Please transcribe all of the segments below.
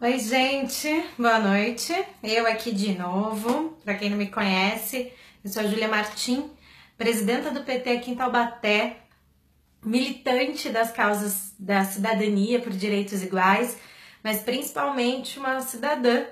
Oi, gente, boa noite. Eu aqui de novo. Para quem não me conhece, eu sou a Júlia Martim, presidenta do PT aqui em Taubaté, militante das causas da cidadania por direitos iguais, mas principalmente uma cidadã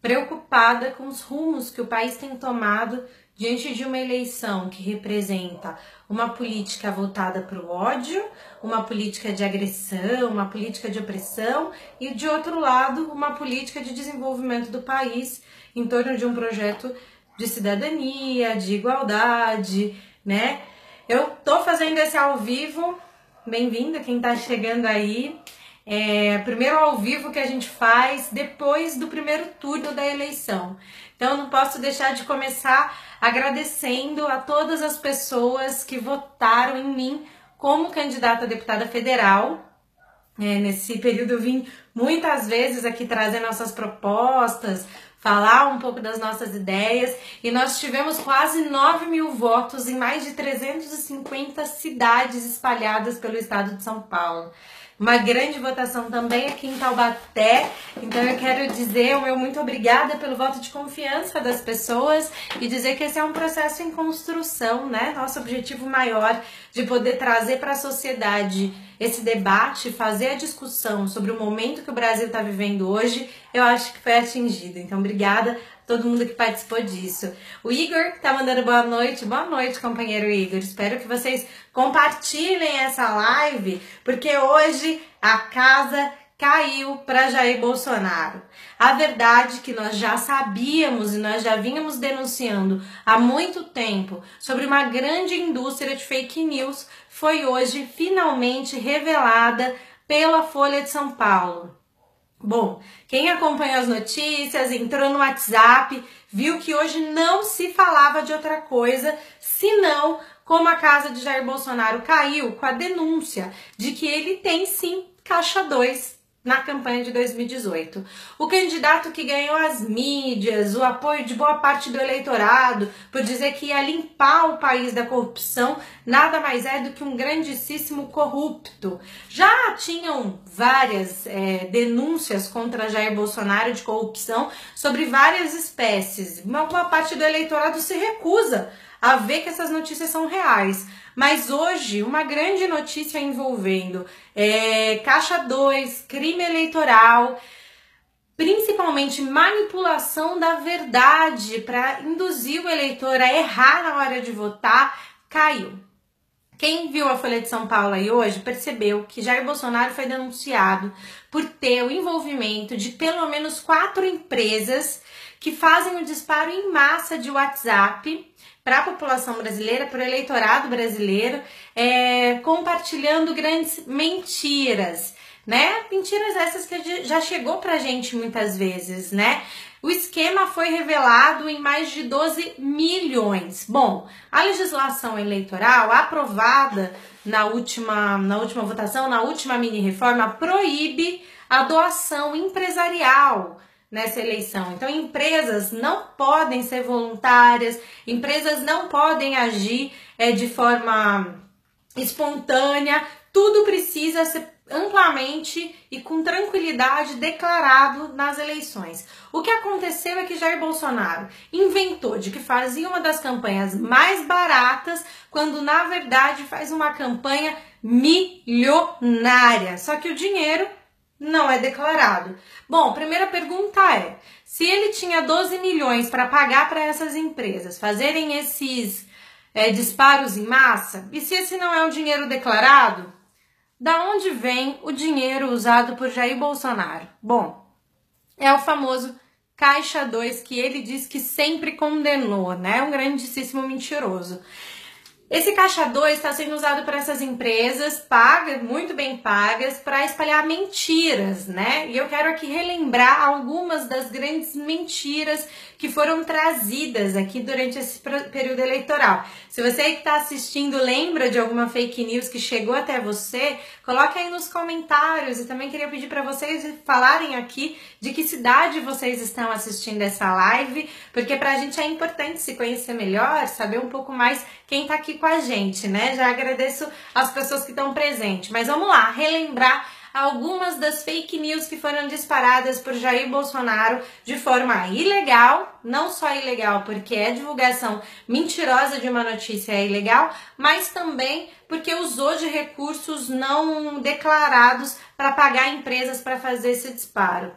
preocupada com os rumos que o país tem tomado diante de uma eleição que representa uma política voltada para o ódio, uma política de agressão, uma política de opressão e, de outro lado, uma política de desenvolvimento do país em torno de um projeto de cidadania, de igualdade, né? Eu tô fazendo esse ao vivo, bem-vindo quem tá chegando aí. Primeiro ao vivo que a gente faz depois do primeiro turno da eleição. Então eu não posso deixar de começar agradecendo a todas as pessoas que votaram em mim como candidata a deputada federal. Nesse período eu vim muitas vezes aqui trazer nossas propostas, falar um pouco das nossas ideias, e nós tivemos quase 9.000 votos em mais de 350 cidades espalhadas pelo estado de São Paulo. Uma grande votação também aqui em Taubaté, então eu quero dizer o meu muito obrigada pelo voto de confiança das pessoas e dizer que esse é um processo em construção, né? Nosso objetivo maior de poder trazer para a sociedade esse debate, fazer a discussão sobre o momento que o Brasil está vivendo hoje, eu acho que foi atingido. Então, obrigada a todo mundo que participou disso. O Igor tá mandando boa noite, companheiro Igor. Espero que vocês compartilhem essa live, porque hoje a casa caiu para Jair Bolsonaro. A verdade que nós já sabíamos e nós já vínhamos denunciando há muito tempo sobre uma grande indústria de fake news foi hoje finalmente revelada pela Folha de São Paulo. Bom, quem acompanhou as notícias, entrou no WhatsApp, viu que hoje não se falava de outra coisa, senão como a casa de Jair Bolsonaro caiu com a denúncia de que ele tem sim caixa 2 na campanha de 2018. O candidato que ganhou as mídias, o apoio de boa parte do eleitorado, por dizer que ia limpar o país da corrupção, nada mais é do que um grandíssimo corrupto. Já tinham várias denúncias contra Jair Bolsonaro de corrupção sobre várias espécies. Uma boa parte do eleitorado se recusa a ver que essas notícias são reais. Mas hoje, uma grande notícia envolvendo Caixa 2, crime eleitoral, principalmente manipulação da verdade para induzir o eleitor a errar na hora de votar, caiu. Quem viu a Folha de São Paulo aí hoje percebeu que Jair Bolsonaro foi denunciado por ter o envolvimento de pelo menos 4 empresas que fazem o disparo em massa de WhatsApp para a população brasileira, para o eleitorado brasileiro, compartilhando grandes mentiras, né? Mentiras essas que já chegou pra gente muitas vezes, né? O esquema foi revelado em mais de 12 milhões. Bom, a legislação eleitoral aprovada na última votação, na última mini-reforma, proíbe a doação empresarial nessa eleição. Então, empresas não podem ser voluntárias, empresas não podem agir de forma espontânea, tudo precisa ser amplamente e com tranquilidade declarado nas eleições. O que aconteceu é que Jair Bolsonaro inventou de que fazia uma das campanhas mais baratas, quando na verdade faz uma campanha milionária. Só que o dinheiro não é declarado. Bom, primeira pergunta é, se ele tinha 12 milhões para pagar para essas empresas fazerem esses disparos em massa, e se esse não é o dinheiro declarado, da onde vem o dinheiro usado por Jair Bolsonaro? Bom, é o famoso Caixa 2 que ele diz que sempre condenou, né? Um grandíssimo mentiroso. Esse Caixa 2 está sendo usado por essas empresas, pagas, muito bem pagas, para espalhar mentiras, né? E eu quero aqui relembrar algumas das grandes mentiras que foram trazidas aqui durante esse período eleitoral. Se você que está assistindo lembra de alguma fake news que chegou até você, coloque aí nos comentários. E também queria pedir para vocês falarem aqui de que cidade vocês estão assistindo essa live, porque para a gente é importante se conhecer melhor, saber um pouco mais quem está aqui com a gente, né? Já agradeço as pessoas que estão presentes, mas vamos lá, relembrar algumas das fake news que foram disparadas por Jair Bolsonaro de forma ilegal, não só ilegal porque é divulgação mentirosa de uma notícia é ilegal, mas também porque usou de recursos não declarados para pagar empresas para fazer esse disparo.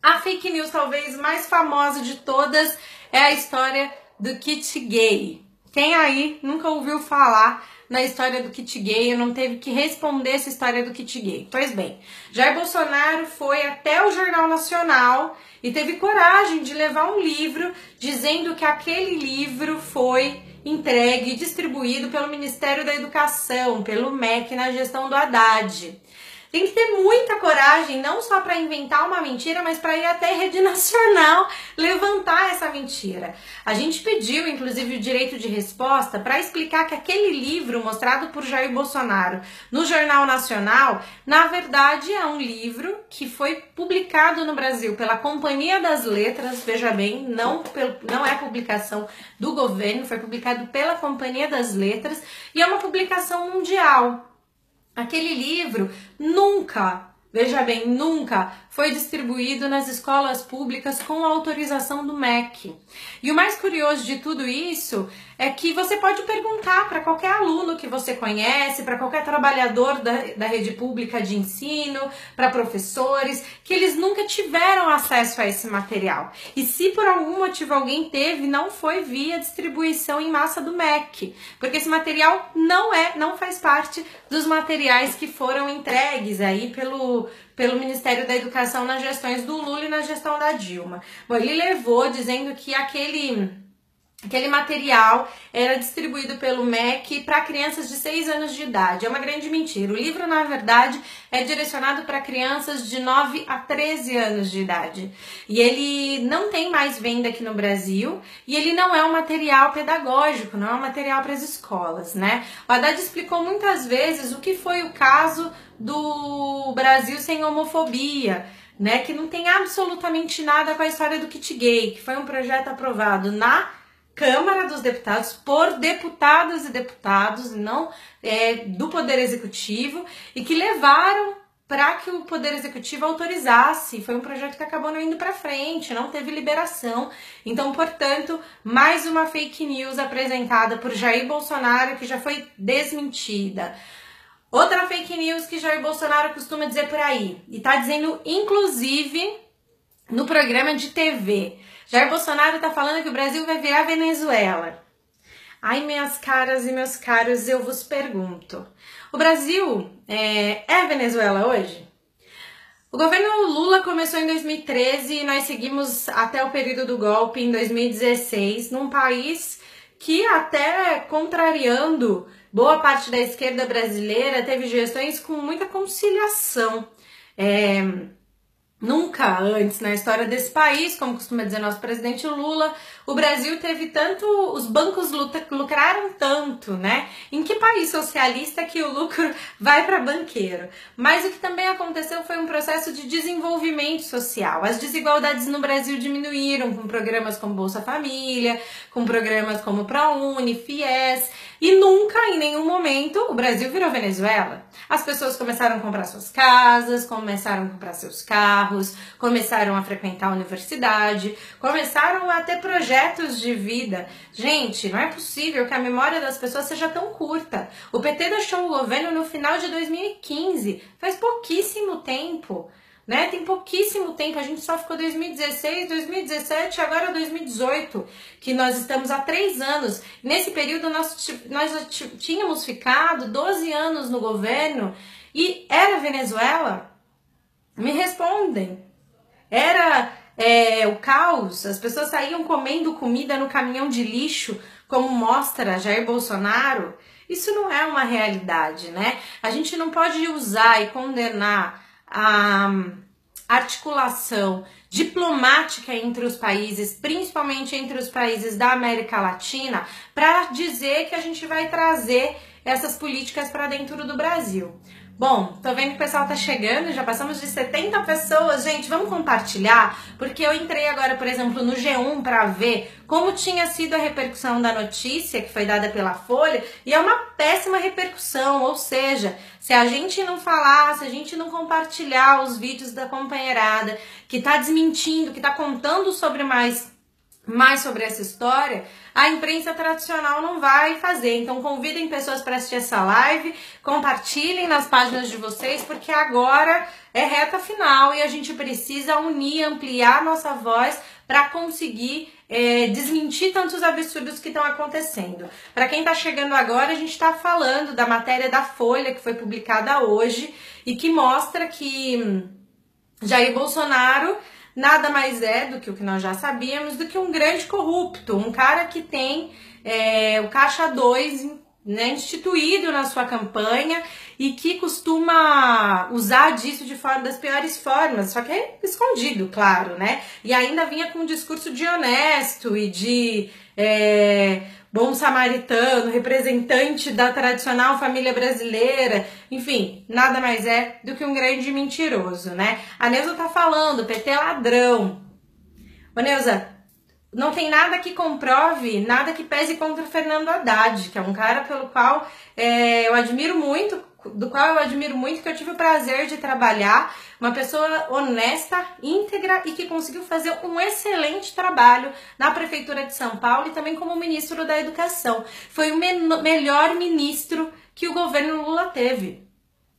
A fake news talvez mais famosa de todas é a história do kit gay. Quem aí nunca ouviu falar na história do kit gay ou não teve que responder essa história do kit gay? Pois bem, Jair Bolsonaro foi até o Jornal Nacional e teve coragem de levar um livro dizendo que aquele livro foi entregue e distribuído pelo Ministério da Educação, pelo MEC, na gestão do Haddad. Tem que ter muita coragem, não só para inventar uma mentira, mas para ir até a rede nacional levantar essa mentira. A gente pediu, inclusive, o direito de resposta para explicar que aquele livro mostrado por Jair Bolsonaro no Jornal Nacional, na verdade, é um livro que foi publicado no Brasil pela Companhia das Letras, veja bem, não é publicação do governo, foi publicado pela Companhia das Letras e é uma publicação mundial. Aquele livro nunca, veja bem, nunca foi distribuído nas escolas públicas com autorização do MEC. E o mais curioso de tudo isso é que você pode perguntar para qualquer aluno que você conhece, para qualquer trabalhador da rede pública de ensino, para professores, que eles nunca tiveram acesso a esse material. E se por algum motivo alguém teve, não foi via distribuição em massa do MEC, porque esse material não faz parte dos materiais que foram entregues aí pelo Ministério da Educação nas gestões do Lula e na gestão da Dilma. Bom, ele levou dizendo que aquele material era distribuído pelo MEC para crianças de 6 anos de idade. É uma grande mentira. O livro, na verdade, é direcionado para crianças de 9 a 13 anos de idade. E ele não tem mais venda aqui no Brasil e ele não é um material pedagógico, não é um material para as escolas, né? O Haddad explicou muitas vezes o que foi o caso do Brasil Sem Homofobia, né? Que não tem absolutamente nada com a história do kit gay, que foi um projeto aprovado na Câmara dos Deputados, por deputadas e deputados, não do Poder Executivo, e que levaram para que o Poder Executivo autorizasse. Foi um projeto que acabou não indo para frente, não teve liberação. Então, portanto, mais uma fake news apresentada por Jair Bolsonaro que já foi desmentida. Outra fake news que Jair Bolsonaro costuma dizer por aí, e tá dizendo inclusive no programa de TV. Jair Bolsonaro tá falando que o Brasil vai virar Venezuela. Ai, minhas caras e meus caros, eu vos pergunto. O Brasil é Venezuela hoje? O governo Lula começou em 2013 e nós seguimos até o período do golpe em 2016, num país que até contrariando boa parte da esquerda brasileira teve gestões com muita conciliação. Nunca antes na história desse país, como costuma dizer nosso presidente Lula, o Brasil teve tanto, os bancos lucraram tanto, né? Em que país socialista que o lucro vai para banqueiro? Mas o que também aconteceu foi um processo de desenvolvimento social. As desigualdades no Brasil diminuíram com programas como Bolsa Família, com programas como ProUni, FIES, e nunca, em nenhum momento, o Brasil virou Venezuela. As pessoas começaram a comprar suas casas, começaram a comprar seus carros, começaram a frequentar a universidade, começaram a ter projetos de vida. Gente, não é possível que a memória das pessoas seja tão curta. O PT deixou o governo no final de 2015, faz pouquíssimo tempo. Né? Tem pouquíssimo tempo, a gente só ficou 2016, 2017 e agora 2018, que nós estamos há 3 anos. Nesse período nós já tínhamos ficado 12 anos no governo e era Venezuela? Me respondem. Era o caos, as pessoas saíam comendo comida no caminhão de lixo, como mostra Jair Bolsonaro. Isso não é uma realidade, né? A gente não pode usar e condenar a articulação diplomática entre os países, principalmente entre os países da América Latina, para dizer que a gente vai trazer essas políticas para dentro do Brasil. Bom, tô vendo que o pessoal tá chegando, já passamos de 70 pessoas. Gente, vamos compartilhar, porque eu entrei agora, por exemplo, no G1 para ver como tinha sido a repercussão da notícia que foi dada pela Folha, e é uma péssima repercussão, ou seja, se a gente não falar, se a gente não compartilhar os vídeos da companheirada que tá desmentindo, que tá contando sobre mais sobre essa história, a imprensa tradicional não vai fazer. Então convidem pessoas para assistir essa live, compartilhem nas páginas de vocês, porque agora é reta final e a gente precisa unir, ampliar nossa voz para conseguir desmentir tantos absurdos que estão acontecendo. Para quem está chegando agora, a gente está falando da matéria da Folha que foi publicada hoje e que mostra que Jair Bolsonaro nada mais é do que o que nós já sabíamos, do que um grande corrupto, um cara que tem o Caixa 2, né, instituído na sua campanha e que costuma usar disso das piores formas, só que é escondido, claro, né? E ainda vinha com um discurso de honesto e de bom samaritano, representante da tradicional família brasileira, enfim, nada mais é do que um grande mentiroso, né? A Neuza tá falando, PT é ladrão. Ô Neuza, não tem nada que comprove, nada que pese contra o Fernando Haddad, que é um cara pelo qual eu admiro muito, que eu tive o prazer de trabalhar, uma pessoa honesta, íntegra e que conseguiu fazer um excelente trabalho na Prefeitura de São Paulo e também como ministro da Educação. Foi o melhor ministro que o governo Lula teve.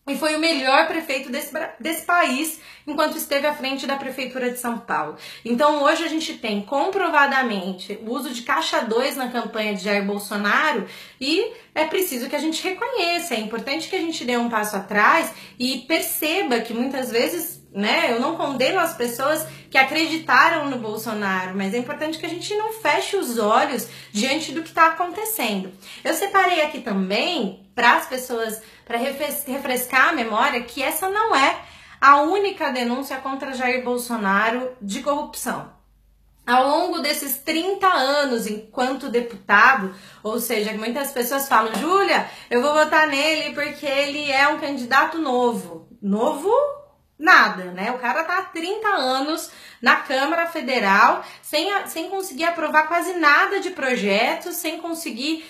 E foi o melhor prefeito desse país enquanto esteve à frente da Prefeitura de São Paulo. Então hoje a gente tem comprovadamente o uso de Caixa 2 na campanha de Jair Bolsonaro e é preciso que a gente reconheça, é importante que a gente dê um passo atrás e perceba que muitas vezes, né, eu não condeno as pessoas que acreditaram no Bolsonaro, mas é importante que a gente não feche os olhos diante do que está acontecendo. Eu separei aqui também para as pessoas, para refrescar a memória, que essa não é a única denúncia contra Jair Bolsonaro de corrupção. Ao longo desses 30 anos enquanto deputado, ou seja, muitas pessoas falam, Júlia, eu vou votar nele porque ele é um candidato novo. Novo? Nada, né? O cara tá há 30 anos na Câmara Federal sem conseguir aprovar quase nada de projetos, sem conseguir,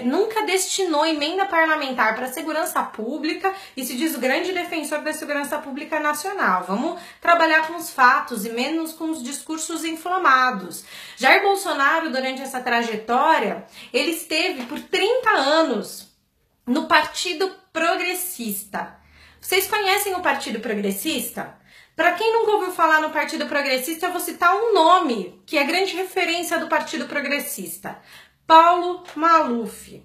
nunca destinou emenda parlamentar para a segurança pública e se diz o grande defensor da segurança pública nacional. Vamos trabalhar com os fatos e menos com os discursos inflamados. Jair Bolsonaro, durante essa trajetória, ele esteve por 30 anos no Partido Progressista. Vocês conhecem o Partido Progressista? Para quem nunca ouviu falar no Partido Progressista, eu vou citar um nome que é grande referência do Partido Progressista. Paulo Maluf.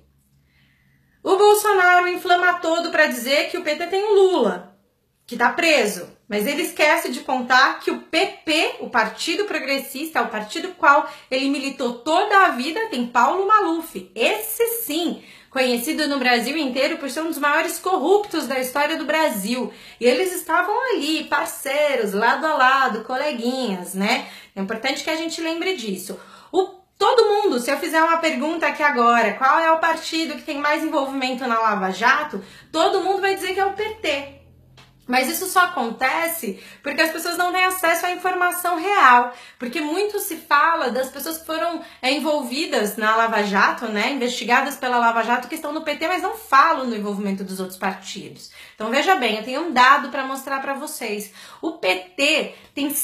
O Bolsonaro inflama todo para dizer que o PT tem o Lula, que está preso. Mas ele esquece de contar que o PP, o Partido Progressista, o partido qual ele militou toda a vida, tem Paulo Maluf. Esse sim, conhecido no Brasil inteiro por ser um dos maiores corruptos da história do Brasil. E eles estavam ali, parceiros, lado a lado, coleguinhas, né? É importante que a gente lembre disso. Todo mundo, se eu fizer uma pergunta aqui agora, qual é o partido que tem mais envolvimento na Lava Jato, todo mundo vai dizer que é o PT. Mas isso só acontece porque as pessoas não têm acesso à informação real. Porque muito se fala das pessoas que foram envolvidas na Lava Jato, né, investigadas pela Lava Jato, que estão no PT, mas não falam do envolvimento dos outros partidos. Então veja bem, eu tenho um dado para mostrar para vocês. O PT tem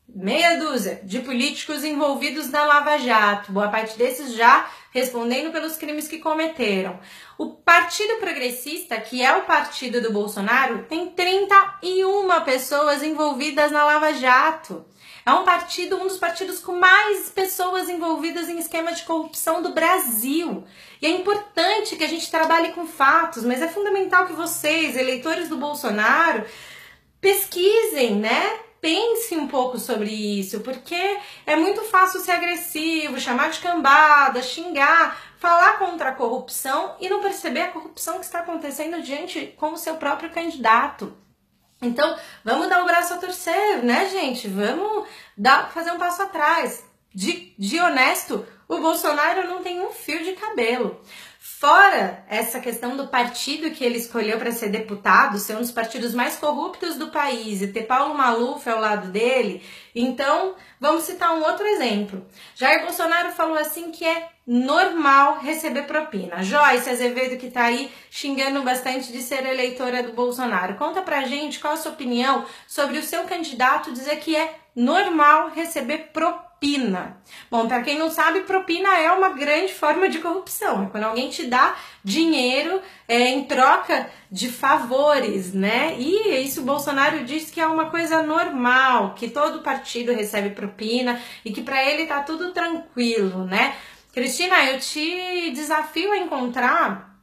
meia dúzia de políticos envolvidos na Lava Jato, boa parte desses já respondendo pelos crimes que cometeram. O Partido Progressista, que é o partido do Bolsonaro, tem 31 pessoas envolvidas na Lava Jato. É um dos partidos com mais pessoas envolvidas em esquema de corrupção do Brasil. E é importante que a gente trabalhe com fatos, mas é fundamental que vocês, eleitores do Bolsonaro, pesquisem, né? Pense um pouco sobre isso, porque é muito fácil ser agressivo, chamar de cambada, xingar, falar contra a corrupção e não perceber a corrupção que está acontecendo diante com o seu próprio candidato. Então, vamos dar o braço a torcer, né, gente? Vamos fazer um passo atrás. De honesto, o Bolsonaro não tem um fio de cabelo. Fora essa questão do partido que ele escolheu para ser deputado, ser um dos partidos mais corruptos do país e ter Paulo Maluf ao lado dele, então vamos citar um outro exemplo. Jair Bolsonaro falou assim que é normal receber propina. Joyce Azevedo, que tá aí xingando bastante de ser eleitora do Bolsonaro, conta pra gente qual a sua opinião sobre o seu candidato dizer que é normal receber propina. Bom, para quem não sabe, propina é uma grande forma de corrupção. É quando alguém te dá dinheiro em troca de favores, né? E isso o Bolsonaro diz que é uma coisa normal, que todo partido recebe propina e que para ele tá tudo tranquilo, né? Cristina, eu te desafio a encontrar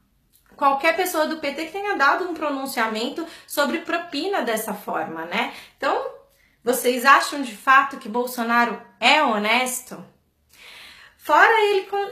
qualquer pessoa do PT que tenha dado um pronunciamento sobre propina dessa forma, né? Então, vocês acham de fato que Bolsonaro é honesto? Fora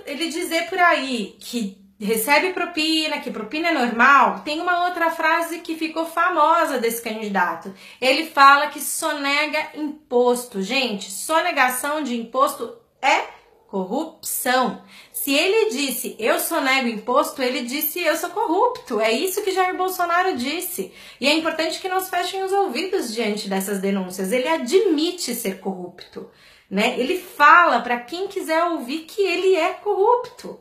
ele dizer por aí que recebe propina, que propina é normal, tem uma outra frase que ficou famosa desse candidato. Ele fala que sonega imposto. Gente, sonegação de imposto é corrupção. Se ele disse eu sonego imposto, ele disse eu sou corrupto. É isso que Jair Bolsonaro disse. E é importante que não se fechem os ouvidos diante dessas denúncias. Ele admite ser corrupto, né? Ele fala para quem quiser ouvir que ele é corrupto,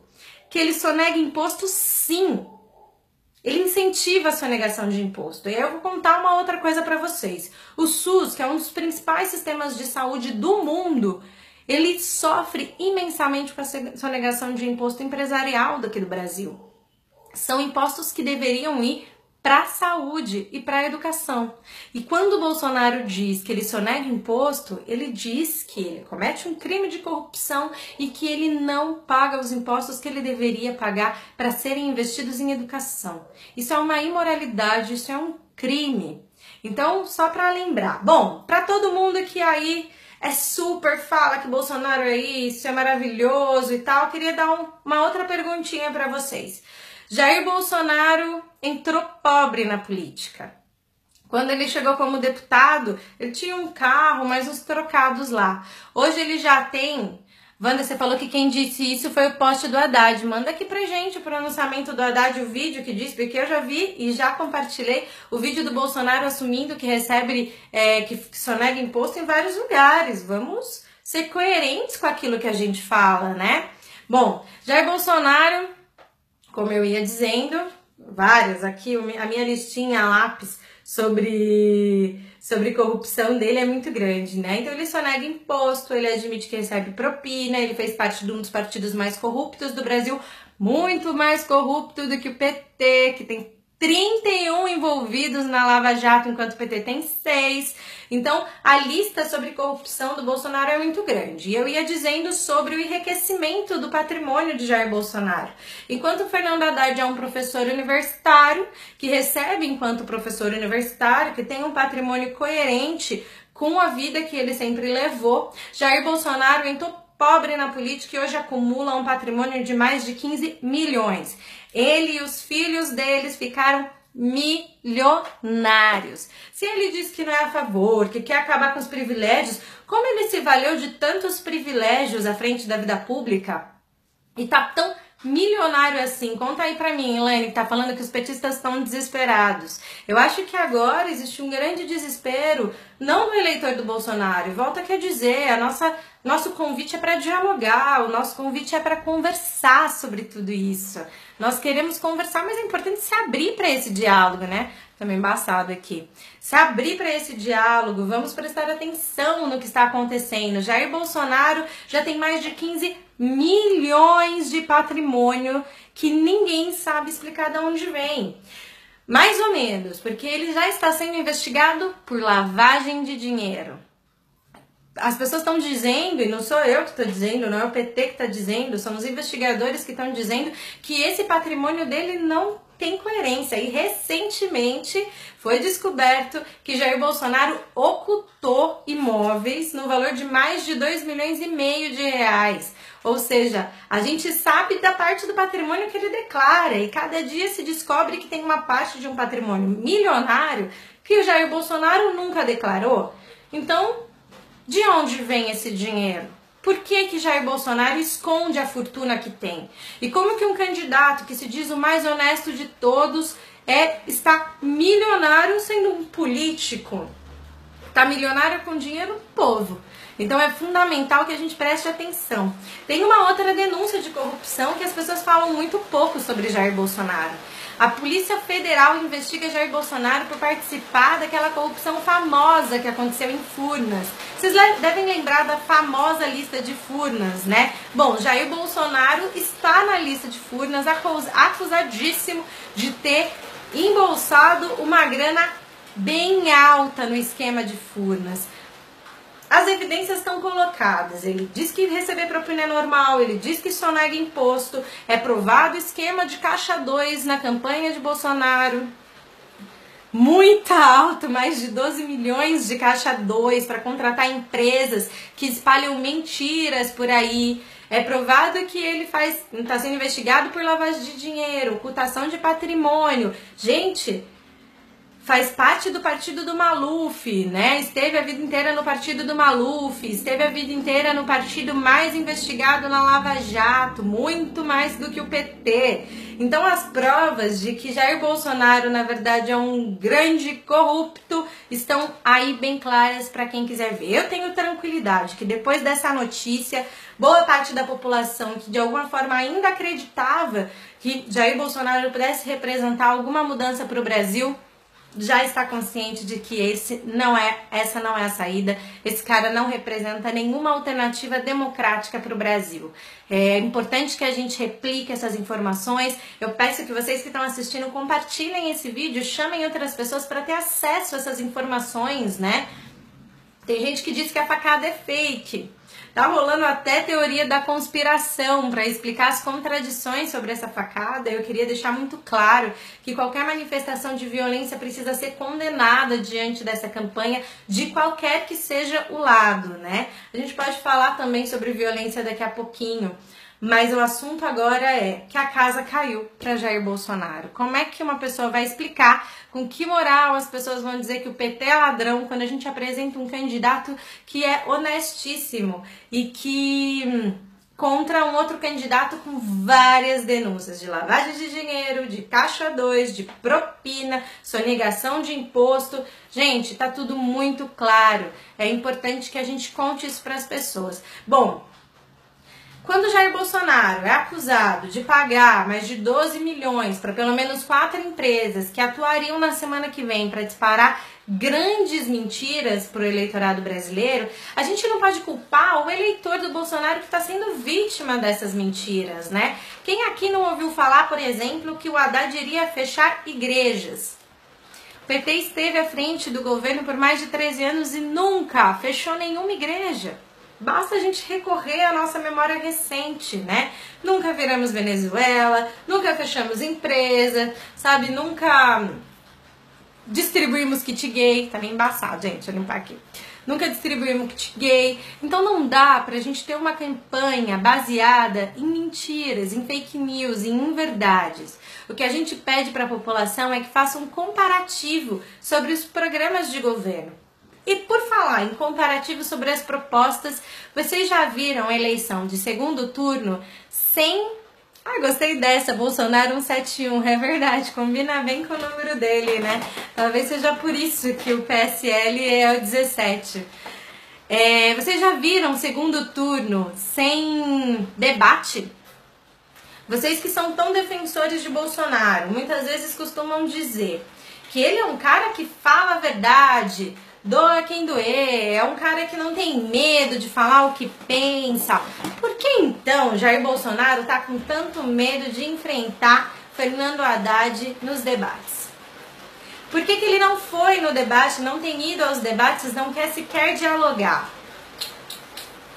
que ele sonega imposto, sim. Ele incentiva a sonegação de imposto. E eu vou contar uma outra coisa para vocês. O SUS, que é um dos principais sistemas de saúde do mundo, ele sofre imensamente com a sonegação de imposto empresarial daqui do Brasil. São impostos que deveriam ir para a saúde e para a educação. E quando o Bolsonaro diz que ele sonega imposto, ele diz que ele comete um crime de corrupção e que ele não paga os impostos que ele deveria pagar para serem investidos em educação. Isso é uma imoralidade, isso é um crime. Então, só para lembrar. Bom, para todo mundo que aí fala que Bolsonaro é isso, é maravilhoso e tal, eu queria dar uma outra perguntinha para vocês. Jair Bolsonaro entrou pobre na política. Quando ele chegou como deputado, ele tinha um carro, mais uns trocados lá. Hoje ele já tem... Wanda, você falou que quem disse isso foi o post do Haddad. Manda aqui pra gente o pronunciamento do Haddad, o vídeo que disse, porque eu já vi e já compartilhei o vídeo do Bolsonaro assumindo que recebe, que sonega imposto em vários lugares. Vamos ser coerentes com aquilo que a gente fala, né? Bom, Jair Bolsonaro, como eu ia dizendo, várias aqui, a minha listinha a lápis sobre corrupção dele é muito grande, né? Então ele sonega imposto, ele admite que recebe propina, ele fez parte de um dos partidos mais corruptos do Brasil, muito mais corrupto do que o PT, que tem 31 envolvidos na Lava Jato, enquanto o PT tem 6. Então, a lista sobre corrupção do Bolsonaro é muito grande. E eu ia dizendo sobre o enriquecimento do patrimônio de Jair Bolsonaro. Enquanto o Fernando Haddad é um professor universitário, que recebe enquanto professor universitário, que tem um patrimônio coerente com a vida que ele sempre levou, Jair Bolsonaro entrou pobre na política e hoje acumula um patrimônio de mais de 15 milhões. Ele e os filhos deles ficaram milionários. Se ele diz que não é a favor, que quer acabar com os privilégios, como ele se valeu de tantos privilégios à frente da vida pública e tá tão milionário assim? Conta aí pra mim, Elaine, que tá falando que os petistas estão desesperados. Eu acho que agora existe um grande desespero, não do eleitor do Bolsonaro. E volto aqui a dizer, nosso convite é para dialogar, o nosso convite é para conversar sobre tudo isso. Nós queremos conversar, mas é importante se abrir para esse diálogo, né? Também embaçado aqui. Se abrir para esse diálogo, vamos prestar atenção no que está acontecendo. Jair Bolsonaro já tem mais de 15 milhões de patrimônio que ninguém sabe explicar de onde vem. Mais ou menos, porque ele já está sendo investigado por lavagem de dinheiro. As pessoas estão dizendo, e não sou eu que estou dizendo, não é o PT que está dizendo, são os investigadores que estão dizendo que esse patrimônio dele não tem coerência. E recentemente foi descoberto que Jair Bolsonaro ocultou imóveis no valor de mais de 2,5 milhões de reais. Ou seja, a gente sabe da parte do patrimônio que ele declara e cada dia se descobre que tem uma parte de um patrimônio milionário que o Jair Bolsonaro nunca declarou. Então, de onde vem esse dinheiro? Por que Jair Bolsonaro esconde a fortuna que tem? E como que um candidato que se diz o mais honesto de todos está milionário sendo um político? Está milionário com dinheiro do povo. Então é fundamental que a gente preste atenção. Tem uma outra denúncia de corrupção que as pessoas falam muito pouco sobre Jair Bolsonaro. A Polícia Federal investiga Jair Bolsonaro por participar daquela corrupção famosa que aconteceu em Furnas. Vocês devem lembrar da famosa lista de Furnas, né? Bom, Jair Bolsonaro está na lista de Furnas, acusadíssimo de ter embolsado uma grana bem alta no esquema de Furnas. As evidências estão colocadas, ele diz que receber propina é normal, ele diz que sonega imposto, é provado esquema de caixa 2 na campanha de Bolsonaro, muito alto, mais de 12 milhões de caixa 2 para contratar empresas que espalham mentiras por aí. É provado que ele está sendo investigado por lavagem de dinheiro, ocultação de patrimônio. Gente, faz parte do partido do Maluf, né? Esteve a vida inteira no partido do Maluf, esteve a vida inteira no partido mais investigado na Lava Jato, muito mais do que o PT. Então as provas de que Jair Bolsonaro, na verdade, é um grande corrupto, estão aí bem claras para quem quiser ver. Eu tenho tranquilidade que depois dessa notícia, boa parte da população que de alguma forma ainda acreditava que Jair Bolsonaro pudesse representar alguma mudança para o Brasil, já está consciente de que essa não é a saída. Esse cara não representa nenhuma alternativa democrática para o Brasil. É importante que a gente replique essas informações. Eu peço que vocês que estão assistindo compartilhem esse vídeo, chamem outras pessoas para ter acesso a essas informações, né? Tem gente que diz que a facada é fake. Tá rolando até teoria da conspiração para explicar as contradições sobre essa facada. Eu queria deixar muito claro que qualquer manifestação de violência precisa ser condenada diante dessa campanha, de qualquer que seja o lado, né? A gente pode falar também sobre violência daqui a pouquinho, mas o assunto agora é que a casa caiu para Jair Bolsonaro. Como é que uma pessoa vai explicar, com que moral as pessoas vão dizer que o PT é ladrão quando a gente apresenta um candidato que é honestíssimo e que contra um outro candidato com várias denúncias de lavagem de dinheiro, de caixa 2, de propina, sonegação de imposto. Gente, tá tudo muito claro. É importante que a gente conte isso para as pessoas. Bom, quando Jair Bolsonaro é acusado de pagar mais de 12 milhões para pelo menos 4 empresas que atuariam na semana que vem para disparar grandes mentiras para o eleitorado brasileiro, a gente não pode culpar o eleitor do Bolsonaro que está sendo vítima dessas mentiras, né? Quem aqui não ouviu falar, por exemplo, que o Haddad iria fechar igrejas? O PT esteve à frente do governo por mais de 13 anos e nunca fechou nenhuma igreja. Basta a gente recorrer à nossa memória recente, né? Nunca viramos Venezuela, nunca fechamos empresa, sabe? Nunca distribuímos kit gay, tá meio embaçado, gente, deixa eu limpar aqui. Nunca distribuímos kit gay. Então não dá pra gente ter uma campanha baseada em mentiras, em fake news, em inverdades. O que a gente pede pra população é que faça um comparativo sobre os programas de governo. E por falar em comparativo sobre as propostas, vocês já viram a eleição de segundo turno sem... gostei dessa, Bolsonaro 171, é verdade, combina bem com o número dele, né? Talvez seja por isso que o PSL é o 17. Vocês já viram segundo turno sem debate? Vocês que são tão defensores de Bolsonaro, muitas vezes costumam dizer que ele é um cara que fala a verdade, doa quem doer, é um cara que não tem medo de falar o que pensa. Por que então Jair Bolsonaro tá com tanto medo de enfrentar Fernando Haddad nos debates? Por que ele não foi no debate, não tem ido aos debates, não quer sequer dialogar?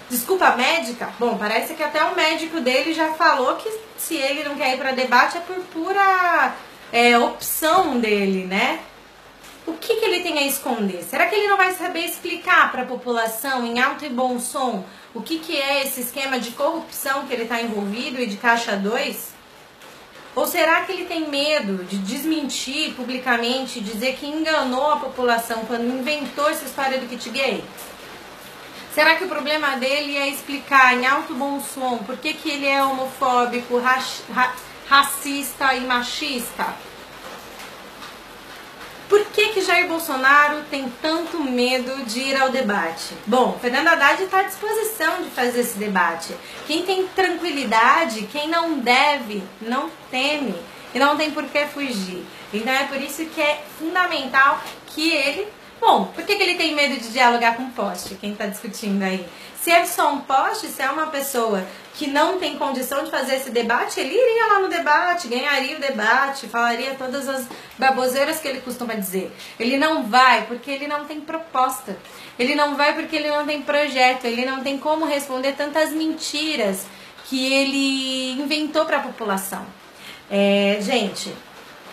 Desculpa médica? Bom, parece que até o médico dele já falou que se ele não quer ir para debate é por pura opção dele, né? O que ele tem a esconder? Será que ele não vai saber explicar para a população em alto e bom som o que é esse esquema de corrupção que ele está envolvido e de caixa 2? Ou será que ele tem medo de desmentir publicamente, dizer que enganou a população quando inventou essa história do kit gay? Será que o problema dele é explicar em alto bom som por que ele é homofóbico, racista e machista? Por que Jair Bolsonaro tem tanto medo de ir ao debate? Bom, Fernando Haddad está à disposição de fazer esse debate. Quem tem tranquilidade, quem não deve, não teme e não tem por que fugir. Então é por isso que é fundamental que ele... Bom, por que ele tem medo de dialogar com poste? Quem está discutindo aí? Se é só um poste, se é uma pessoa que não tem condição de fazer esse debate, ele iria lá no debate, ganharia o debate, falaria todas as baboseiras que ele costuma dizer. Ele não vai porque ele não tem proposta. Ele não vai porque ele não tem projeto. Ele não tem como responder tantas mentiras que ele inventou para a população. Gente,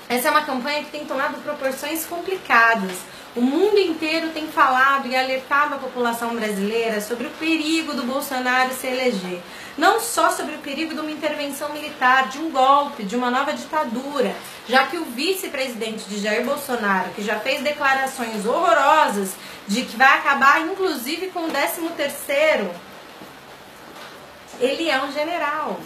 essa é uma campanha que tem tomado proporções complicadas. O mundo inteiro tem falado e alertado a população brasileira sobre o perigo do Bolsonaro se eleger. Não só sobre o perigo de uma intervenção militar, de um golpe, de uma nova ditadura, já que o vice-presidente de Jair Bolsonaro, que já fez declarações horrorosas de que vai acabar inclusive com o 13º, ele é um general.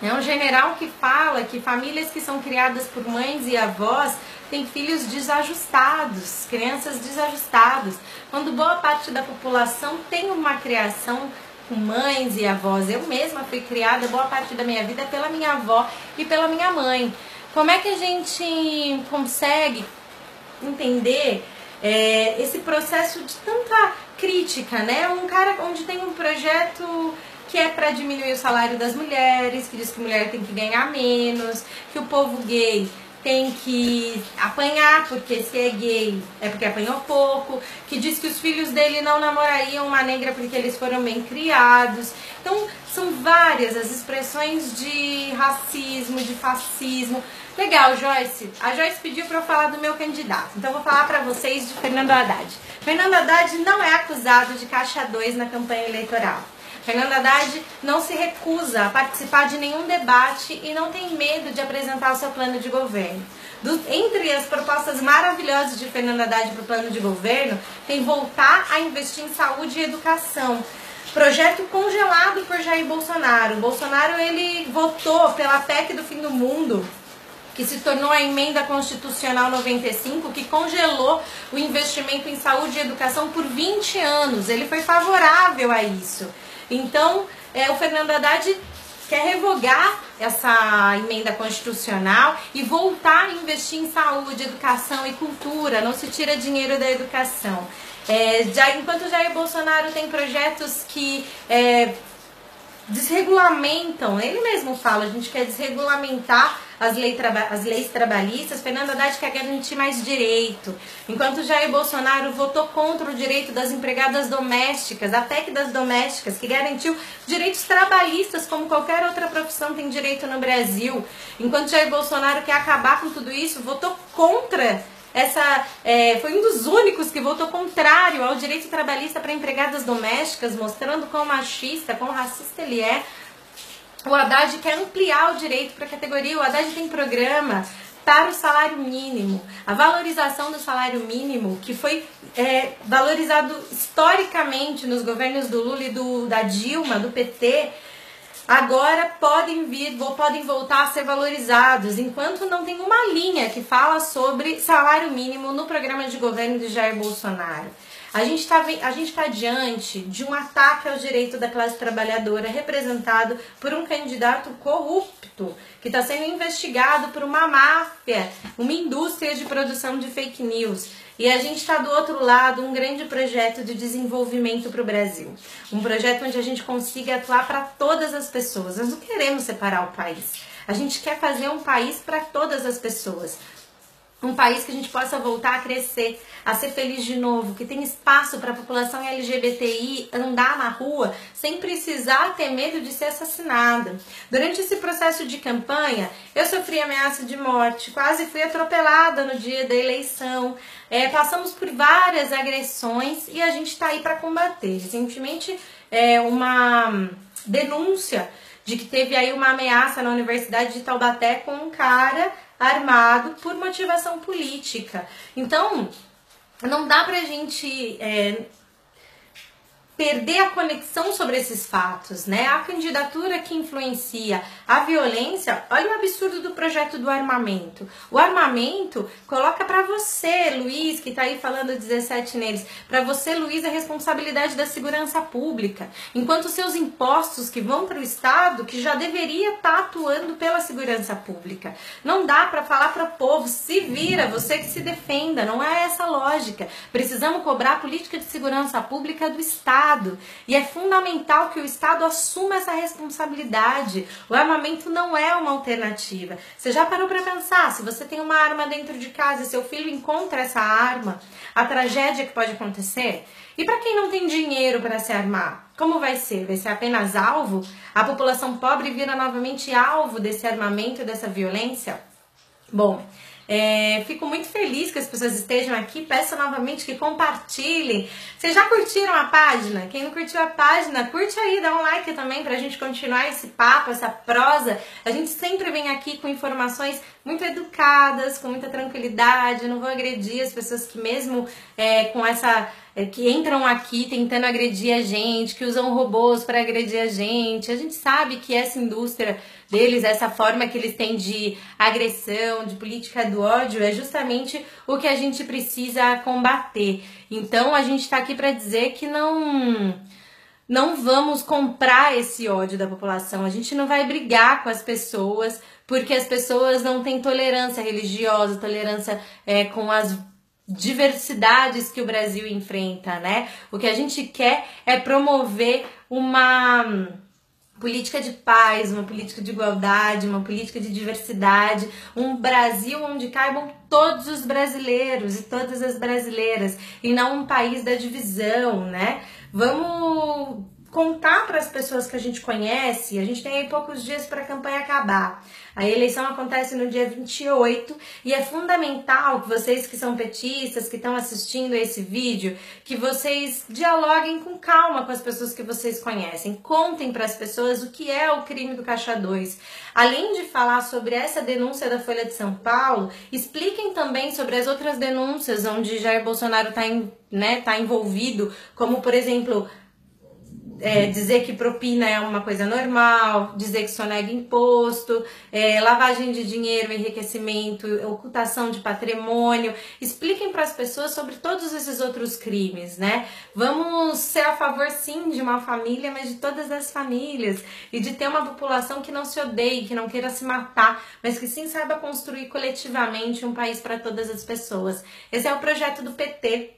É um general que fala que famílias que são criadas por mães e avós têm filhos desajustados, crianças desajustadas, quando boa parte da população tem uma criação com mães e avós. Eu mesma fui criada boa parte da minha vida pela minha avó e pela minha mãe. Como é que a gente consegue entender esse processo de tanta crítica, né? Um cara onde tem um projeto que é para diminuir o salário das mulheres, que diz que mulher tem que ganhar menos, que o povo gay tem que apanhar porque se é gay é porque apanhou pouco, que diz que os filhos dele não namorariam uma negra porque eles foram bem criados. Então são várias as expressões de racismo, de fascismo. Legal, Joyce. A Joyce pediu para eu falar do meu candidato, então eu vou falar para vocês de Fernando Haddad. Fernando Haddad não é acusado de caixa 2 na campanha eleitoral. Fernando Haddad não se recusa a participar de nenhum debate e não tem medo de apresentar o seu plano de governo. Entre as propostas maravilhosas de Fernando Haddad para o plano de governo, tem voltar a investir em saúde e educação. Projeto congelado por Jair Bolsonaro. Bolsonaro, ele votou pela PEC do fim do mundo, que se tornou a emenda constitucional 95, que congelou o investimento em saúde e educação por 20 anos. Ele foi favorável a isso. Então, o Fernando Haddad quer revogar essa emenda constitucional e voltar a investir em saúde, educação e cultura. Não se tira dinheiro da educação. Enquanto Jair Bolsonaro tem projetos que desregulamentam, ele mesmo fala, a gente quer desregulamentar as leis trabalhistas, Fernando Haddad quer garantir mais direito. Enquanto Jair Bolsonaro votou contra o direito das empregadas domésticas, a PEC das domésticas, que garantiu direitos trabalhistas como qualquer outra profissão tem direito no Brasil. Enquanto Jair Bolsonaro quer acabar com tudo isso, votou contra foi um dos únicos que votou contrário ao direito trabalhista para empregadas domésticas, mostrando quão machista, quão racista ele é. O Haddad quer ampliar o direito para a categoria. O Haddad tem programa para o salário mínimo. A valorização do salário mínimo, que foi valorizado historicamente nos governos do Lula e da Dilma, do PT, agora podem voltar a ser valorizados, enquanto não tem uma linha que fala sobre salário mínimo no programa de governo de Jair Bolsonaro. A gente está diante de um ataque ao direito da classe trabalhadora representado por um candidato corrupto que está sendo investigado por uma máfia, uma indústria de produção de fake news. E a gente está do outro lado, um grande projeto de desenvolvimento para o Brasil. Um projeto onde a gente consiga atuar para todas as pessoas. Nós não queremos separar o país. A gente quer fazer um país para todas as pessoas. Um país que a gente possa voltar a crescer, a ser feliz de novo, que tem espaço para a população LGBTI andar na rua sem precisar ter medo de ser assassinada. Durante esse processo de campanha, eu sofri ameaça de morte, quase fui atropelada no dia da eleição, passamos por várias agressões e a gente está aí para combater. Recentemente, uma denúncia de que teve aí uma ameaça na Universidade de Taubaté com um cara armado por motivação política. Então, não dá pra gente perder a conexão sobre esses fatos, né? A candidatura que influencia a violência, olha o absurdo do projeto do armamento. O armamento coloca para você, Luiz, que tá aí falando 17 neles, para você, Luiz, a responsabilidade da segurança pública, enquanto seus impostos que vão para o Estado, que já deveria estar atuando pela segurança pública. Não dá para falar para o povo, se vira, você que se defenda, não é essa lógica. Precisamos cobrar a política de segurança pública do Estado. E é fundamental que o Estado assuma essa responsabilidade. O armamento não é uma alternativa. Você já parou para pensar, se você tem uma arma dentro de casa e seu filho encontra essa arma, a tragédia que pode acontecer? E para quem não tem dinheiro para se armar, como vai ser? Vai ser apenas alvo? A população pobre vira novamente alvo desse armamento e dessa violência? Bom, fico muito feliz que as pessoas estejam aqui. Peço novamente que compartilhem. Vocês já curtiram a página? Quem não curtiu a página, curte aí, dá um like também pra gente continuar esse papo, essa prosa. A gente sempre vem aqui com informações muito educadas, com muita tranquilidade. Não vou agredir as pessoas que mesmo com essa... que entram aqui tentando agredir a gente, que usam robôs para agredir a gente. A gente sabe que essa indústria deles, essa forma que eles têm de agressão, de política do ódio, é justamente o que a gente precisa combater. Então a gente está aqui para dizer que não vamos comprar esse ódio da população. A gente não vai brigar com as pessoas, porque as pessoas não têm tolerância religiosa, tolerância com as diversidades que o Brasil enfrenta, né? O que a gente quer é promover uma política de paz, uma política de igualdade, uma política de diversidade, um Brasil onde caibam todos os brasileiros e todas as brasileiras, e não um país da divisão, né? Vamos contar para as pessoas que a gente conhece. A gente tem aí poucos dias para a campanha acabar. A eleição acontece no dia 28 e é fundamental que vocês que são petistas, que estão assistindo esse vídeo, que vocês dialoguem com calma com as pessoas que vocês conhecem. Contem para as pessoas o que é o crime do Caixa 2. Além de falar sobre essa denúncia da Folha de São Paulo, expliquem também sobre as outras denúncias onde Jair Bolsonaro tá envolvido, como, por exemplo, dizer que propina é uma coisa normal, dizer que sonega imposto, lavagem de dinheiro, enriquecimento, ocultação de patrimônio. Expliquem para as pessoas sobre todos esses outros crimes, né? Vamos ser a favor, sim, de uma família, mas de todas as famílias, e de ter uma população que não se odeie, que não queira se matar, mas que sim saiba construir coletivamente um país para todas as pessoas. Esse é o projeto do PT.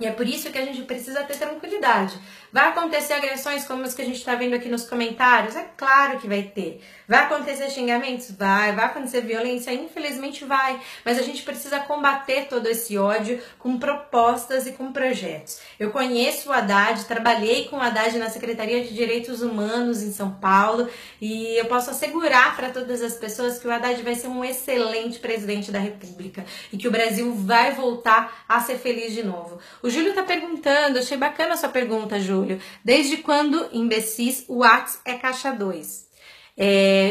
E é por isso que a gente precisa ter tranquilidade. Vai acontecer agressões como as que a gente está vendo aqui nos comentários? É claro que vai ter. Vai acontecer xingamentos? Vai. Vai acontecer violência? Infelizmente vai. Mas a gente precisa combater todo esse ódio com propostas e com projetos. Eu conheço o Haddad, trabalhei com o Haddad na Secretaria de Direitos Humanos em São Paulo, e eu posso assegurar para todas as pessoas que o Haddad vai ser um excelente presidente da República e que o Brasil vai voltar a ser feliz de novo. O Júlio tá perguntando, achei bacana a sua pergunta, Júlio. Desde quando, imbecis, o Whats é Caixa 2?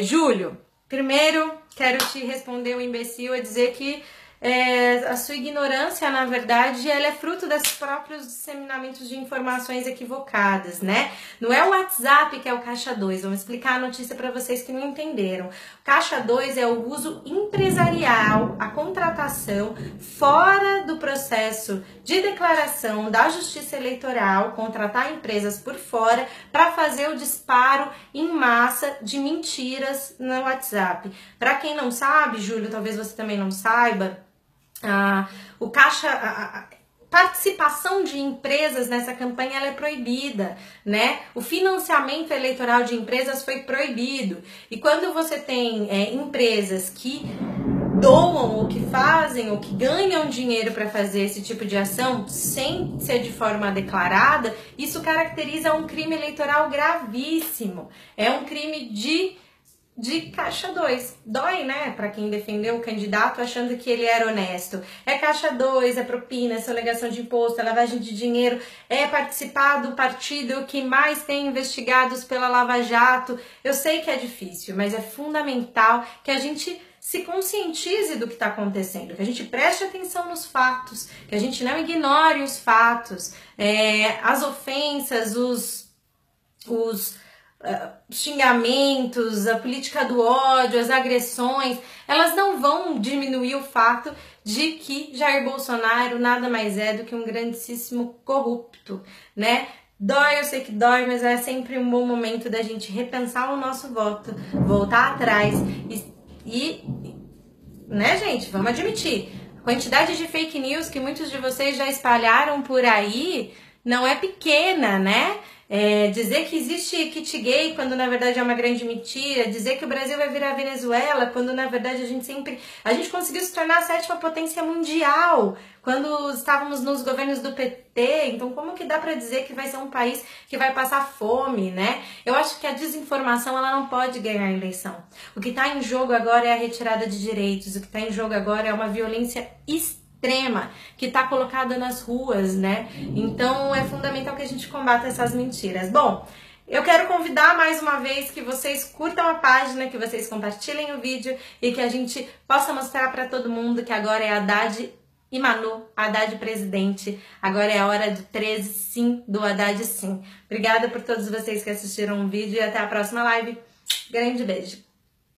Júlio, primeiro quero te responder o imbecil a dizer que a sua ignorância, na verdade, ela é fruto desses próprios disseminamentos de informações equivocadas, né? Não é o WhatsApp que é o Caixa 2, vamos explicar a notícia para vocês que não entenderam. Caixa 2 é o uso empresarial, a contratação fora do processo de declaração da Justiça Eleitoral, contratar empresas por fora para fazer o disparo em massa de mentiras no WhatsApp. Para quem não sabe, Júlio, talvez você também não saiba, o Caixa, participação de empresas nessa campanha ela é proibida, né? O financiamento eleitoral de empresas foi proibido. E quando você tem empresas que doam, ou que fazem, ou que ganham dinheiro para fazer esse tipo de ação sem ser de forma declarada, isso caracteriza um crime eleitoral gravíssimo. É um crime de Caixa 2. Dói, né? Para quem defendeu o candidato achando que ele era honesto. É Caixa 2, é propina, é sonegação de imposto, é lavagem de dinheiro, é participar do partido que mais tem investigados pela Lava Jato. Eu sei que é difícil, mas é fundamental que a gente se conscientize do que está acontecendo, que a gente preste atenção nos fatos, que a gente não ignore os fatos, as ofensas, os xingamentos, a política do ódio, as agressões, elas não vão diminuir o fato de que Jair Bolsonaro nada mais é do que um grandíssimo corrupto, né? Dói, eu sei que dói, mas é sempre um bom momento da gente repensar o nosso voto, voltar atrás e né, gente? Vamos admitir, a quantidade de fake news que muitos de vocês já espalharam por aí não é pequena, né? Dizer que existe kit gay quando na verdade é uma grande mentira, dizer que o Brasil vai virar Venezuela quando na verdade a gente conseguiu se tornar a 7ª potência mundial quando estávamos nos governos do PT. Então como que dá pra dizer que vai ser um país que vai passar fome, né? Eu acho que a desinformação ela não pode ganhar a eleição. O que está em jogo agora é a retirada de direitos, o que está em jogo agora é uma violência extrema que está colocada nas ruas, né? Então é fundamental que a gente combata essas mentiras. Bom, eu quero convidar mais uma vez que vocês curtam a página, que vocês compartilhem o vídeo e que a gente possa mostrar para todo mundo que agora é Haddad e Manu, Haddad presidente. Agora é a hora do 13 sim, do Haddad sim. Obrigada por todos vocês que assistiram o vídeo e até a próxima live. Grande beijo!